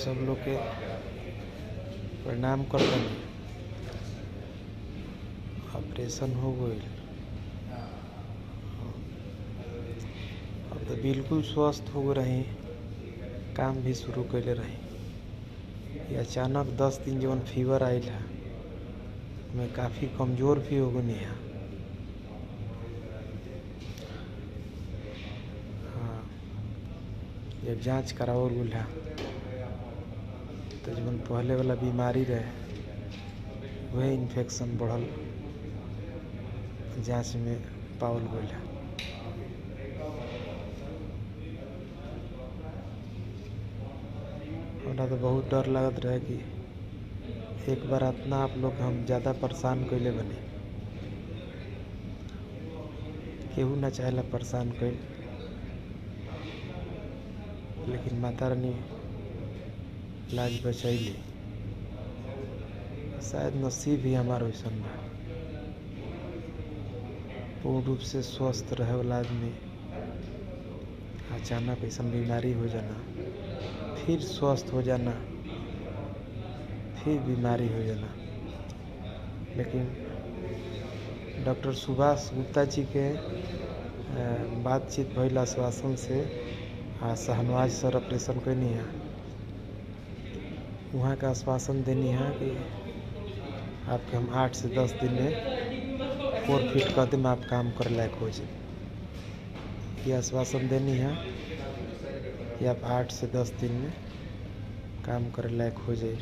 सब लोग के प्रणाम करतनी। ऑपरेशन हो गई, अब तो बिल्कुल स्वस्थ हो रही, काम भी शुरू कैले रही। ये अचानक 10 दिन जवन फीवर आयल है, मैं काफ़ी कमज़ोर भी हो गई है। हाँ, जब जांच करावल गई है तो जवन पहले वाला बीमारी रहे वह इन्फेक्शन बढ़ल जांच में पावल गई है। हमरा तो बहुत डर लगत रहे कि एक बार इतना आप लोग हम ज़्यादा परेशान कैले बने। केहू ना चाहेला परेशान कैल, लेकिन माता रानी लाज बचैली। शायद नसीब ही हमारा वैसन बा। पूर्ण रूप से स्वस्थ रहे वाला आदमी अचानक ऐसा बीमारी हो जाना, फिर स्वस्थ हो जाना, फिर बीमारी हो जाना। लेकिन डॉक्टर सुभाष गुप्ता जी के बातचीत भइल आश्वासन से शहनवाज सर ऑपरेशन कैनी है। वहाँ का आश्वासन देनी है कि आपके हम 8 से 10 दिन में 4 फीट कदम में आप काम कर लायक हो जाए। ये आश्वासन देनी है कि आप 8 से 10 दिन में काम कर लायक हो जाए।